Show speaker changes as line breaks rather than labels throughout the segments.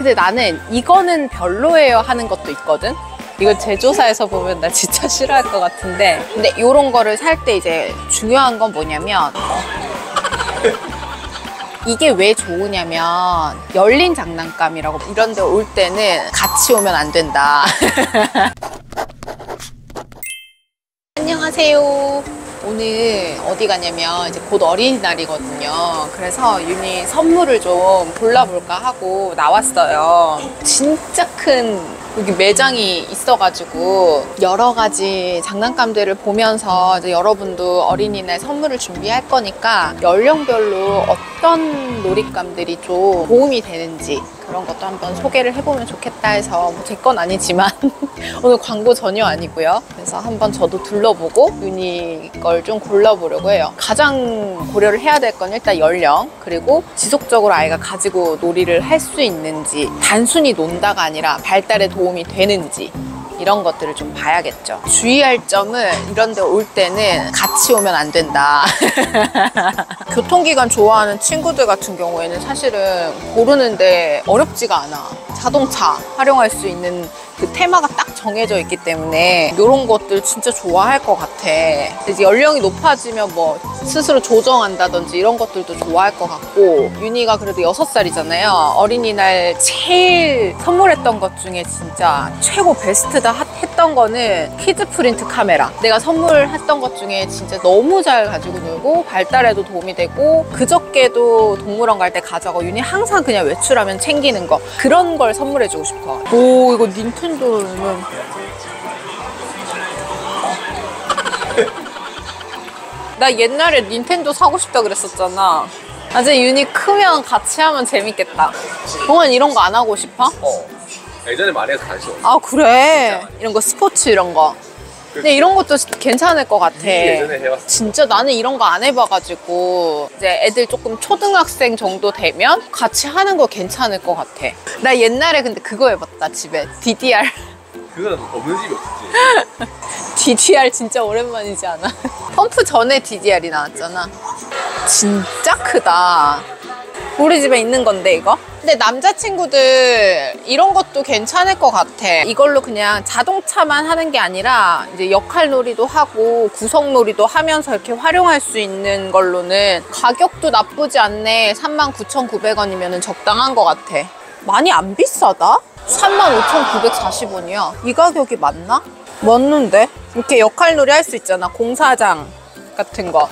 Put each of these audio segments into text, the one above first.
근데 나는 이거는 별로예요 하는 것도 있거든. 이거 제조사에서 보면 나 진짜 싫어할 것 같은데, 근데 이런 거를 살 때 이제 중요한 건 뭐냐면 이게 왜 좋으냐면 열린 장난감이라고, 이런 데 올 때는 같이 오면 안 된다. 안녕하세요. 오늘 어디 가냐면 이제 곧 어린이날이거든요. 그래서 윤희 선물을 좀 골라볼까 하고 나왔어요. 진짜 큰 여기 매장이 있어가지고 여러 가지 장난감들을 보면서 이제 여러분도 어린이날 선물을 준비할 거니까 연령별로 어떤 놀잇감들이 좀 도움이 되는지 그런 것도 한번 소개를 해보면 좋겠다 해서, 뭐 제 건 아니지만 오늘 광고 전혀 아니고요. 그래서 한번 저도 둘러보고 윤희 걸 좀 골라보려고 해요. 가장 고려를 해야 될 건 일단 연령, 그리고 지속적으로 아이가 가지고 놀이를 할 수 있는지, 단순히 논다가 아니라 발달에 도움이 되는지, 이런 것들을 좀 봐야겠죠. 주의할 점은 이런 데 올 때는 같이 오면 안 된다. 교통기관 좋아하는 친구들 같은 경우에는 사실은 고르는데 어렵지가 않아. 자동차 활용할 수 있는 그 테마가 딱 정해져 있기 때문에 이런 것들 진짜 좋아할 것 같아. 이제 연령이 높아지면 뭐 스스로 조정한다든지 이런 것들도 좋아할 것 같고, 윤희가 그래도 6살이잖아요. 어린이날 제일 선물했던 것 중에 진짜 최고 베스트다 했던 거는 키즈 프린트 카메라. 내가 선물했던 것 중에 진짜 너무 잘 가지고 놀고 발달에도 도움이 되고, 그저께도 동물원 갈 때 가져가고, 윤희 항상 그냥 외출하면 챙기는 거, 그런 걸 선물해주고 싶어. 오, 이거 닌텐도는 나 옛날에 닌텐도 사고 싶다 그랬었잖아. 나중에 윤희 크면 같이 하면 재밌겠다. 동안 이런 거 안 하고 싶어?
예전에 많이 해서 다시
아 그래? 이런 거 스포츠 이런 거. 근데 이런 것도 괜찮을 것 같아.
예전에 해봤어.
진짜 나는 이런 거 안 해봐가지고, 이제 애들 조금 초등학생 정도 되면 같이 하는 거 괜찮을 것 같아. 나 옛날에 근데 그거 해봤다, 집에. DDR.
그건 없는 집이 없지.
DDR 진짜 오랜만이지 않아? 펌프 전에 DDR이 나왔잖아. 진짜 크다. 우리 집에 있는 건데 이거? 근데 남자친구들 이런 것도 괜찮을 것 같아. 이걸로 그냥 자동차만 하는 게 아니라 이제 역할놀이도 하고 구성놀이도 하면서 이렇게 활용할 수 있는 걸로는 가격도 나쁘지 않네. 39,900원이면 적당한 것 같아. 많이 안 비싸다? 35,940원이야. 이 가격이 맞나? 맞는데? 이렇게 역할놀이 할 수 있잖아. 공사장 같은 거.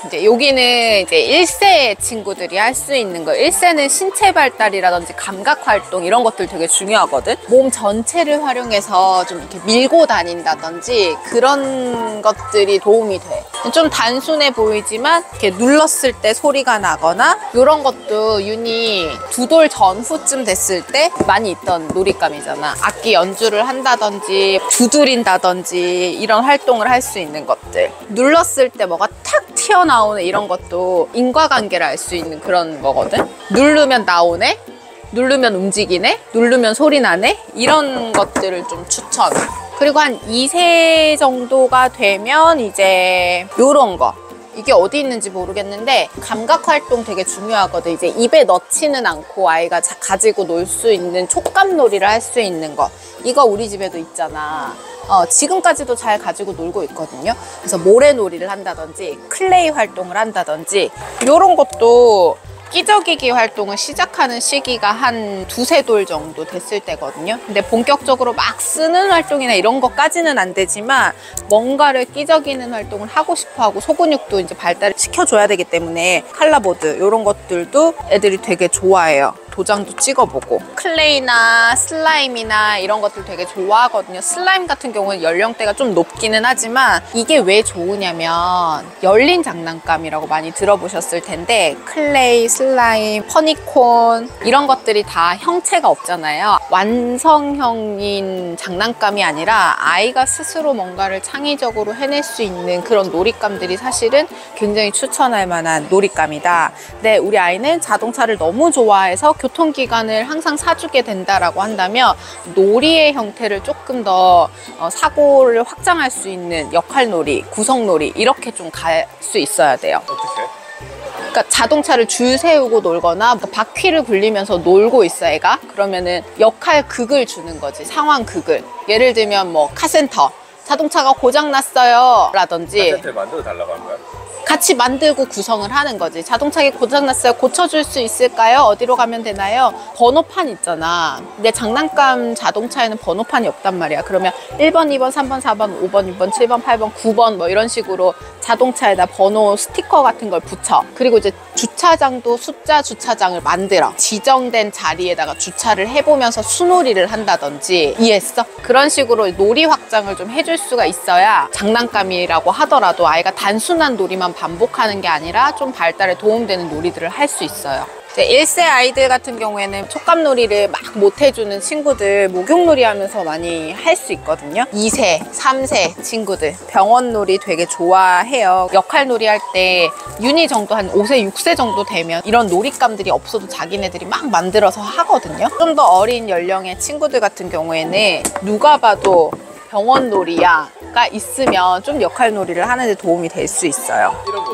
이제 여기는 이제 1세 친구들이 할 수 있는 거. 1세는 신체 발달이라든지 감각 활동 이런 것들 되게 중요하거든. 몸 전체를 활용해서 좀 이렇게 밀고 다닌다든지 그런 것들이 도움이 돼. 좀 단순해 보이지만 이렇게 눌렀을 때 소리가 나거나, 이런 것도 윤희 2돌 전후쯤 됐을 때 많이 있던 놀잇감이잖아. 악기 연주를 한다든지 두드린다든지 이런 활동을 할 수 있는 것들. 눌렀을 때 뭐가 탁 튀어나오는 이런 것도 인과관계를 알 수 있는 그런 거거든. 누르면 나오네, 누르면 움직이네, 누르면 소리 나네, 이런 것들을 좀 추천. 그리고 한 2세 정도가 되면 이제 요런 거, 이게 어디 있는지 모르겠는데 감각 활동 되게 중요하거든. 이제 입에 넣지는 않고 아이가 가지고 놀 수 있는 촉감 놀이를 할 수 있는 거, 이거 우리 집에도 있잖아. 지금까지도 잘 가지고 놀고 있거든요. 그래서 모래놀이를 한다든지 클레이 활동을 한다든지, 이런 것도 끼적이기 활동을 시작하는 시기가 한 2~3돌 정도 됐을 때거든요. 근데 본격적으로 막 쓰는 활동이나 이런 것까지는 안 되지만 뭔가를 끼적이는 활동을 하고 싶어 하고 소근육도 이제 발달을 시켜줘야 되기 때문에 칼라보드 이런 것들도 애들이 되게 좋아해요. 도장도 찍어보고. 클레이나 슬라임이나 이런 것들 되게 좋아하거든요. 슬라임 같은 경우는 연령대가 좀 높기는 하지만 이게 왜 좋으냐면 열린 장난감이라고 많이 들어보셨을 텐데, 클레이, 슬라임, 퍼니콘 이런 것들이 다 형체가 없잖아요. 완성형인 장난감이 아니라 아이가 스스로 뭔가를 창의적으로 해낼 수 있는 그런 놀잇감들이 사실은 굉장히 추천할 만한 놀잇감이다. 근데 우리 아이는 자동차를 너무 좋아해서 교통기관을 항상 사주게 된다라고 한다면 놀이의 형태를 조금 더 사고를 확장할 수 있는 역할놀이, 구성놀이 이렇게 좀 갈 수 있어야 돼요.
어떻게?
그러니까 자동차를 줄 세우고 놀거나 바퀴를 굴리면서 놀고 있어 애가. 그러면은 역할 극을 주는 거지. 상황 극을. 예를 들면 뭐 카센터, 자동차가 고장 났어요 라든지
카센터를 만들어 달라고 하는 거야?
같이 만들고 구성을 하는 거지. 자동차가 고장났어요. 고쳐줄 수 있을까요? 어디로 가면 되나요? 번호판 있잖아. 근데 장난감 자동차에는 번호판이 없단 말이야. 그러면 1번, 2번, 3번, 4번, 5번, 6번, 7번, 8번, 9번 뭐 이런 식으로 자동차에다 번호 스티커 같은 걸 붙여. 그리고 이제 주차장도 숫자 주차장을 만들어. 지정된 자리에다가 주차를 해보면서 수놀이를 한다든지. 이해했어? 그런 식으로 놀이 확장을 좀 해줄 수가 있어야 장난감이라고 하더라도 아이가 단순한 놀이만 반복하는 게 아니라 좀 발달에 도움되는 놀이들을 할 수 있어요. 이제 1세 아이들 같은 경우에는 촉감놀이를 막 못 해주는 친구들 목욕놀이 하면서 많이 할 수 있거든요. 2세, 3세 친구들 병원놀이 되게 좋아해요. 역할놀이 할 때 윤희 정도 한 5세, 6세 정도 되면 이런 놀잇감들이 없어도 자기네들이 막 만들어서 하거든요. 좀 더 어린 연령의 친구들 같은 경우에는 누가 봐도 병원놀이야가 있으면 좀 역할놀이를 하는 데 도움이 될 수 있어요.
이런 거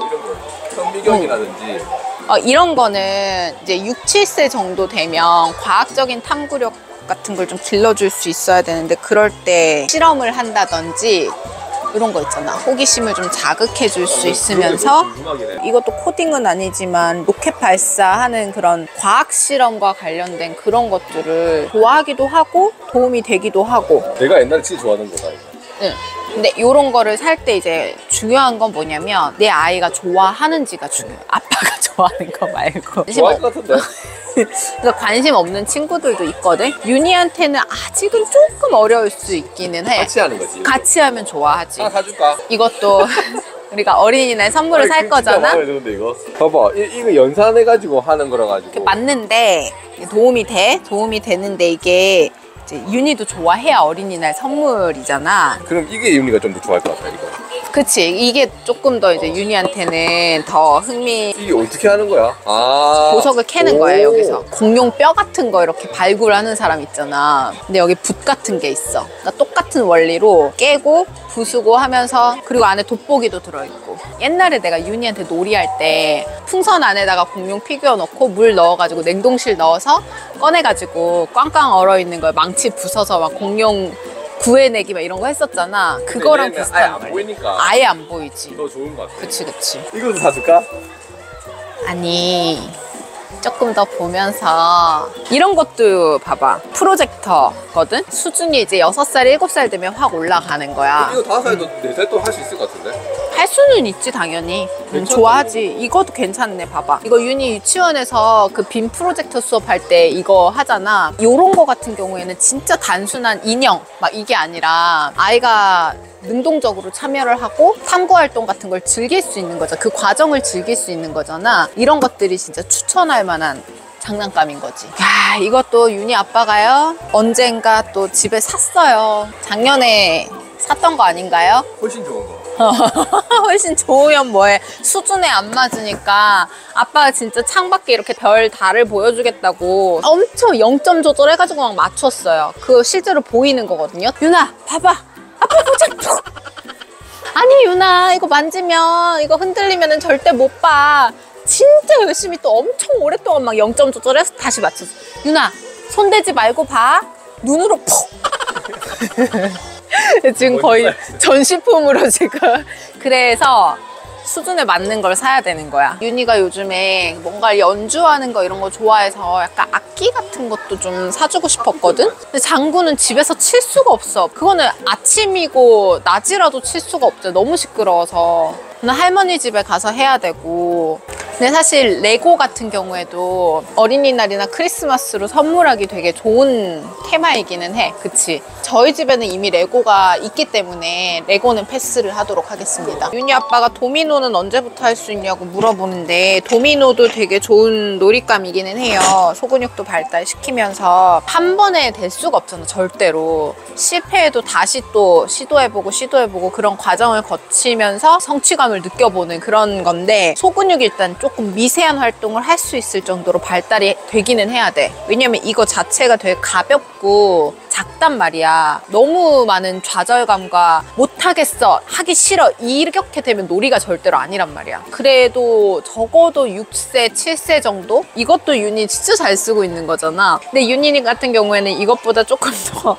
현미경이라든지
이런 거는 이제 6, 7세 정도 되면 과학적인 탐구력 같은 걸 좀 길러줄 수 있어야 되는데 그럴 때 실험을 한다든지 이런 거 있잖아. 호기심을 좀 자극해 줄 수 있으면서 이것도 코딩은 아니지만 로켓 발사하는 그런 과학 실험과 관련된 그런 것들을 좋아하기도 하고 도움이 되기도 하고.
내가 옛날에 진짜 좋아하는 거다 이거.
응. 근데 이런 거를 살 때 이제 중요한 건 뭐냐면 내 아이가 좋아하는지가 중요해. 아빠가 좋아하는 거 말고.
좋아할 것 같은데?
그래서 관심 없는 친구들도 있거든. 윤희한테는 아직은 조금 어려울 수 있기는 해.
같이 하는 거지.
같이 하면 좋아하지.
하나 사줄까?
이것도 우리가 어린이날 선물을 살 거잖아.
마음에 드는데 이거. 봐봐, 이거 연산해가지고 하는 거라 가지고.
맞는데 도움이 돼. 도움이 되는데 이게 이제 윤희도 좋아해야 어린이날 선물이잖아.
그럼 이게 윤희가 좀 더 좋아할 것 같아 이거.
그치. 이게 조금 더 이제 윤희한테는 더 흥미.
이게 어떻게 하는 거야? 아.
보석을 캐는 거야 여기서. 공룡 뼈 같은 거 이렇게 발굴하는 사람 있잖아. 근데 여기 붓 같은 게 있어. 그러니까 똑같은 원리로 깨고 부수고 하면서, 그리고 안에 돋보기도 들어있고. 옛날에 내가 윤희한테 놀이할 때 풍선 안에다가 공룡 피규어 넣고 물 넣어가지고 냉동실 넣어서 꺼내가지고 꽝꽝 얼어있는 걸 망치 부숴서 막 공룡 구해내기 막 이런 거 했었잖아. 그거랑
얘네는
비슷한
아예 안
거야.
보이니까
아예 안 보이지.
더 좋은 것 같아.
그치 그치.
이것도 사줄까?
아니 조금 더 보면서 이런 것도 봐봐. 프로젝터거든? 수준이 이제 6살, 7살 되면 확 올라가는 거야.
이거 5살도 4살도 할 수 있을 것 같은데?
할 수는 있지 당연히. 좋아하지. 이것도 괜찮네. 봐봐. 이거 윤희 유치원에서 그 빔 프로젝터 수업할 때 이거 하잖아. 요런 거 같은 경우에는 진짜 단순한 인형 막 이게 아니라 아이가 능동적으로 참여를 하고 탐구활동 같은 걸 즐길 수 있는 거죠. 그 과정을 즐길 수 있는 거잖아. 이런 것들이 진짜 추천할 만한 장난감인 거지. 야, 이것도 윤희 아빠가요 언젠가 또 집에 샀어요. 작년에 샀던 거 아닌가요?
훨씬 좋은 거.
훨씬 좋으면 뭐해. 수준에 안 맞으니까 아빠가 진짜 창밖에 이렇게 별 달을 보여주겠다고 엄청 0점 조절해가지고 막 맞췄어요. 그거 실제로 보이는 거거든요. 윤아 봐봐. 아빠 보자. 아니 윤아 이거 만지면 이거 흔들리면 절대 못 봐. 진짜 열심히 또 엄청 오랫동안 막 0점 조절해서 다시 맞췄어. 윤아 손대지 말고 봐. 눈으로 푹. 지금 거의 전시품으로 지금. 그래서 수준에 맞는 걸 사야 되는 거야. 윤희가 요즘에 뭔가 연주하는 거 이런 거 좋아해서 약간 악기 같은 것도 좀 사주고 싶었거든? 근데 장구는 집에서 칠 수가 없어. 그거는 아침이고 낮이라도 칠 수가 없죠. 너무 시끄러워서. 할머니 집에 가서 해야 되고. 근데 사실 레고 같은 경우에도 어린이날이나 크리스마스로 선물하기 되게 좋은 테마이기는 해. 그치? 저희 집에는 이미 레고가 있기 때문에 레고는 패스를 하도록 하겠습니다. 윤희 아빠가 도미노는 언제부터 할 수 있냐고 물어보는데 도미노도 되게 좋은 놀잇감이기는 해요. 소근육도 발달시키면서 한 번에 될 수가 없잖아. 절대로. 실패해도 다시 또 시도해보고 그런 과정을 거치면서 성취감을 느껴보는 그런 건데 소근육이 일단 조금 미세한 활동을 할 수 있을 정도로 발달이 되기는 해야 돼. 왜냐면 이거 자체가 되게 가볍고 작단 말이야. 너무 많은 좌절감과 못하겠어, 하기 싫어 이렇게 되면 놀이가 절대로 아니란 말이야. 그래도 적어도 6세, 7세 정도? 이것도 윤이 진짜 잘 쓰고 있는 거잖아. 근데 윤이 같은 경우에는 이것보다 조금 더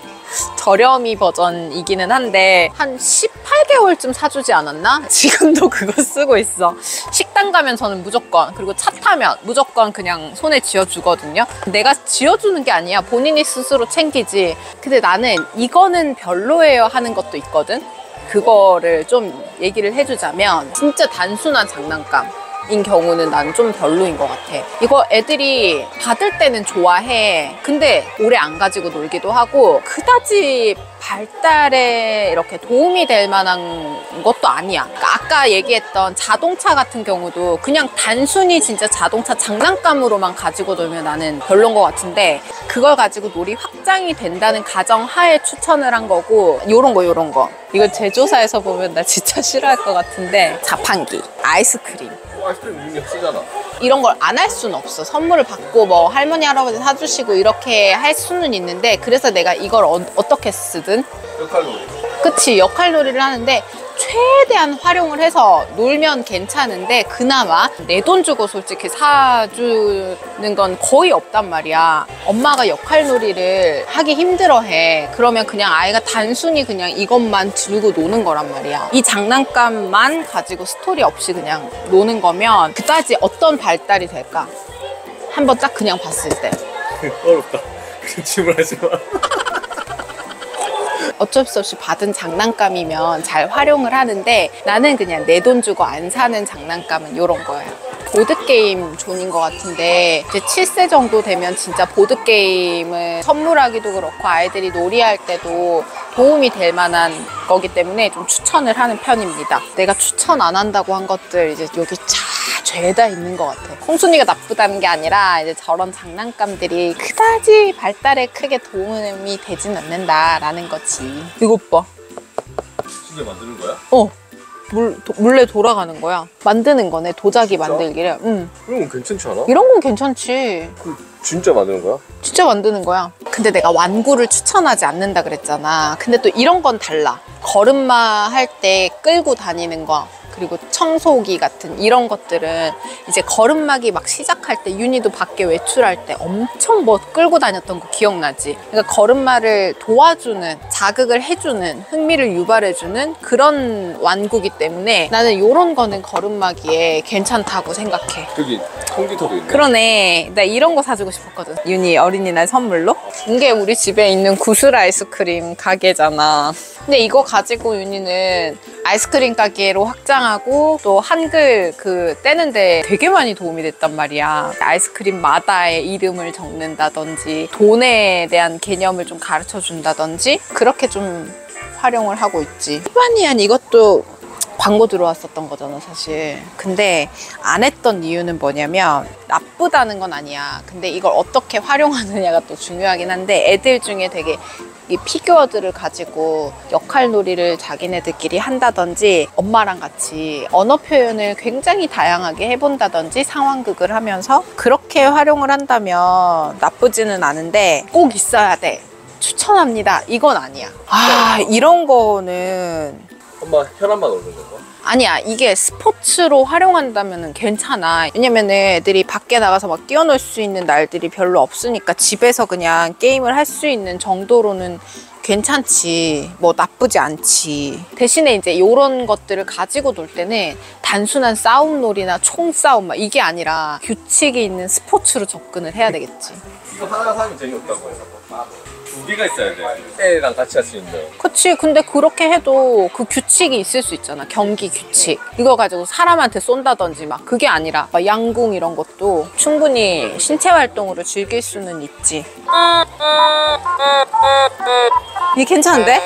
저렴이 버전이기는 한데 한 18개월쯤 사주지 않았나? 지금도 그거 쓰고 있어. 식당 가면 저는 무조건, 그리고 차 타면 무조건 그냥 손에 쥐어주거든요. 내가 쥐어주는 게 아니야. 본인이 스스로 챙기지. 근데 나는 이거는 별로예요 하는 것도 있거든. 그거를 좀 얘기를 해주자면 진짜 단순한 장난감 인 경우는 난 좀 별로인 것 같아. 이거 애들이 받을 때는 좋아해. 근데 오래 안 가지고 놀기도 하고 그다지 발달에 이렇게 도움이 될 만한 것도 아니야. 그러니까 아까 얘기했던 자동차 같은 경우도 그냥 단순히 진짜 자동차 장난감으로만 가지고 놀면 나는 별로인 것 같은데, 그걸 가지고 놀이 확장이 된다는 가정하에 추천을 한 거고. 요런 거 이거 제조사에서 보면 나 진짜 싫어할 것 같은데, 자판기, 아이스크림
아이스크림 능력 쓰잖아.
이런 걸 안 할 수는 없어. 선물을 받고 뭐 할머니 할아버지 사주시고 이렇게 할 수는 있는데, 그래서 내가 이걸 어떻게 쓰든
역할놀이.
그치, 역할놀이를 하는데 최대한 활용을 해서 놀면 괜찮은데, 그나마 내 돈 주고 솔직히 사주는 건 거의 없단 말이야. 엄마가 역할놀이를 하기 힘들어해. 그러면 그냥 아이가 단순히 그냥 이것만 들고 노는 거란 말이야. 이 장난감만 가지고 스토리 없이 그냥 노는 거면 그다지 어떤 발달이 될까? 한번 딱 그냥 봤을 때
어렵다. 그런 질문하지 마.
어쩔 수 없이 받은 장난감이면 잘 활용을 하는데, 나는 그냥 내 돈 주고 안 사는 장난감은 이런 거야. 보드게임 존인 것 같은데, 이제 7세 정도 되면 진짜 보드게임을 선물하기도 그렇고 아이들이 놀이할 때도 도움이 될 만한 거기 때문에 좀 추천을 하는 편입니다. 내가 추천 안 한다고 한 것들 이제 여기 죄다 있는 것 같아. 콩순이가 나쁘다는 게 아니라 이제 저런 장난감들이 그다지 발달에 크게 도움이 되진 않는다라는 거지. 이것 봐.
진짜 만드는 거야?
물레 돌아가는 거야. 만드는 거네. 도자기
진짜?
만들기를. 응.
그런 건 괜찮지 않아?
이런 건 괜찮지.
진짜 만드는 거야?
진짜 만드는 거야. 근데 내가 완구를 추천하지 않는다 그랬잖아. 근데 또 이런 건 달라. 걸음마 할 때 끌고 다니는 거, 그리고 청소기 같은 이런 것들은 이제 걸음마기 막 시작할 때 윤희도 밖에 외출할 때 엄청 뭐 끌고 다녔던 거 기억나지? 그러니까 걸음마를 도와주는, 자극을 해주는, 흥미를 유발해주는 그런 완구기 때문에 나는 이런 거는 걸음마기에 괜찮다고 생각해.
저기 청지터도 있네.
그러네. 나 이런 거 사주고 싶었거든. 윤희 어린이날 선물로. 이게 우리 집에 있는 구슬 아이스크림 가게잖아. 근데 이거 가지고 윤희는 아이스크림 가게로 확장하고 또 한글 그 떼는데 되게 많이 도움이 됐단 말이야. 아이스크림마다의 이름을 적는다든지 돈에 대한 개념을 좀 가르쳐 준다든지 그렇게 좀 활용을 하고 있지. 히바니안 이것도 광고 들어왔었던 거잖아 사실. 근데 안 했던 이유는 뭐냐면 나쁘다는 건 아니야. 근데 이걸 어떻게 활용하느냐가 또 중요하긴 한데, 애들 중에 되게 이 피규어들을 가지고 역할놀이를 자기네들끼리 한다든지, 엄마랑 같이 언어 표현을 굉장히 다양하게 해본다든지 상황극을 하면서 그렇게 활용을 한다면 나쁘지는 않은데 꼭 있어야 돼, 추천합니다, 이건 아니야. 이런 거는
엄마 혈압만 오르는 건가?
아니야. 이게 스포츠로 활용한다면 괜찮아. 왜냐면은 애들이 밖에 나가서 막 뛰어놀 수 있는 날들이 별로 없으니까 집에서 그냥 게임을 할 수 있는 정도로는 괜찮지. 뭐 나쁘지 않지. 대신에 이제 이런 것들을 가지고 놀 때는 단순한 싸움놀이나 총싸움 막 이게 아니라 규칙이 있는 스포츠로 접근을 해야 되겠지.
이거 하나 사면 재미없다고 해서 두 개가 있어야 돼. 애랑 같이 할 수 있는.
그치. 근데 그렇게 해도 그 규칙이 있을 수 있잖아. 경기 규칙. 이거 가지고 사람한테 쏜다든지 막 그게 아니라 막 양궁 이런 것도 충분히 신체 활동으로 즐길 수는 있지. 이게 괜찮은데?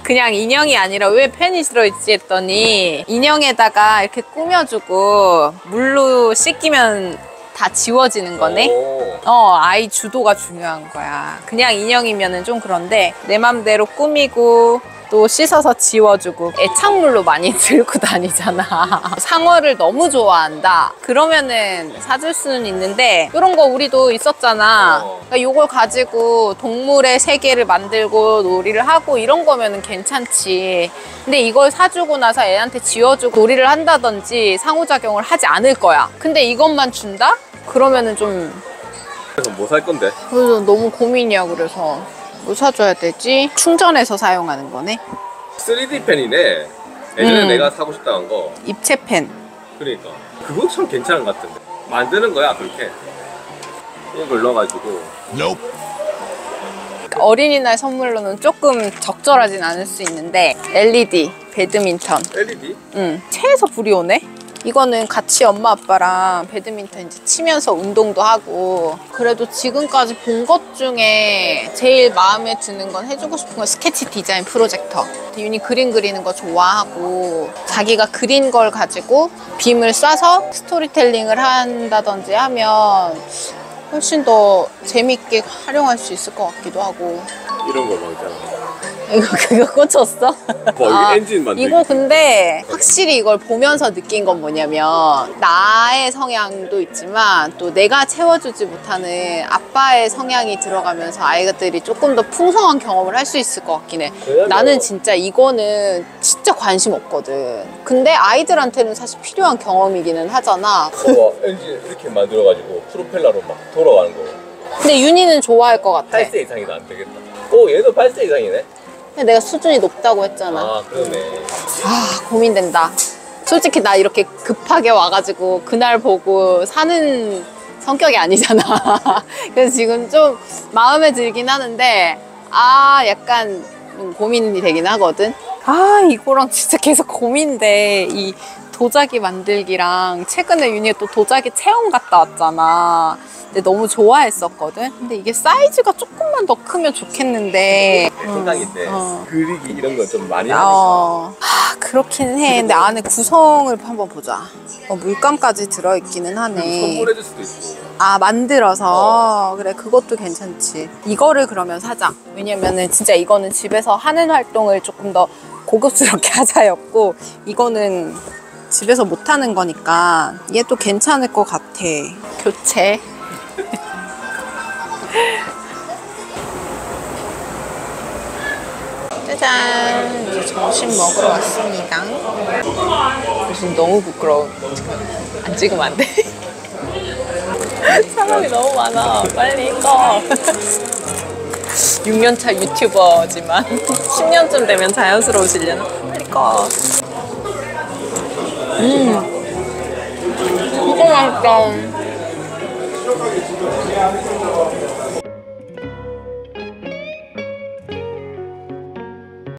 그냥 인형이 아니라 왜 펜이 들어있지 했더니 인형에다가 이렇게 꾸며주고 물로 씻기면 다 지워지는 거네. 아이 주도가 중요한 거야. 그냥 인형이면은 좀 그런데 내 맘대로 꾸미고 또 씻어서 지워주고 애착물로 많이 들고 다니잖아. 상어를 너무 좋아한다. 그러면은 사줄 수는 있는데 이런 거 우리도 있었잖아. 그러니까 이걸 가지고 동물의 세계를 만들고 놀이를 하고 이런 거면은 괜찮지. 근데 이걸 사주고 나서 애한테 지워주고 놀이를 한다든지 상호작용을 하지 않을 거야. 근데 이것만 준다? 그러면은 좀
그래서 뭐 살 건데?
그래서 너무 고민이야. 그래서 뭐 사줘야 되지? 충전해서 사용하는 거네.
3D 펜이네. 예전에 내가 사고 싶다는 거.
입체펜.
그러니까 그거 참 괜찮은 것 같은데. 만드는 거야 그렇게. 이걸 넣어가지고.
어린이날 선물로는 조금 적절하진 않을 수 있는데 LED 배드민턴.
LED?
응. 체에서 불이 오네. 이거는 같이 엄마 아빠랑 배드민턴 이제 치면서 운동도 하고. 그래도 지금까지 본 것 중에 제일 마음에 드는 건 해주고 싶은 건 스케치 디자인 프로젝터. 윤이 그림 그리는 거 좋아하고 자기가 그린 걸 가지고 빔을 쏴서 스토리텔링을 한다든지 하면 훨씬 더 재밌게 활용할 수 있을 것 같기도 하고.
이런 거 막 있잖아.
그거 꽂혔어?
뭐 엔진 만들기.
이거 근데 확실히 이걸 보면서 느낀 건 뭐냐면 나의 성향도 있지만 또 내가 채워주지 못하는 아빠의 성향이 들어가면서 아이들이 조금 더 풍성한 경험을 할 수 있을 것 같긴 해. 나는 진짜 이거는 진짜 관심 없거든. 근데 아이들한테는 사실 필요한 경험이기는 하잖아.
봐봐, 엔진 이렇게 만들어가지고 프로펠러로 막 돌아가는 거.
근데 윤희는 좋아할 것 같아.
8세 이상이도 안 되겠다. 오, 얘도 8세 이상이네.
근데 내가 수준이 높다고 했잖아.
아, 그러네.
아, 고민된다. 솔직히 나 이렇게 급하게 와가지고 그날 보고 사는 성격이 아니잖아. 그래서 지금 좀 마음에 들긴 하는데 약간 고민이 되긴 하거든. 이거랑 진짜 계속 고민돼. 이 도자기 만들기랑 최근에 윤희가 또 도자기 체험 갔다 왔잖아. 근데 너무 좋아했었거든. 근데 이게 사이즈가 조금만 더 크면 좋겠는데
생각인데 그리기 이런 거 좀 많이 하니까.
그렇긴 해. 근데 안에 구성을 한번 보자. 물감까지 들어있기는 하네.
선물해줄 수도 있고.
만들어서 그래, 그것도 괜찮지. 이거를 그러면 사자. 왜냐면은 진짜 이거는 집에서 하는 활동을 조금 더 고급스럽게 하자였고, 이거는 집에서 못하는 거니까 얘 또 괜찮을 것 같아. 교체. 짜잔, 이제 점심 먹으러 왔습니다. 무슨 너무 부끄러워. 안 찍으면 안 돼. 사람이 너무 많아. 빨리 꺼. 6년차 유튜버지만 10년쯤 되면 자연스러워지려나? 빨리 꺼. 이거 맛있다.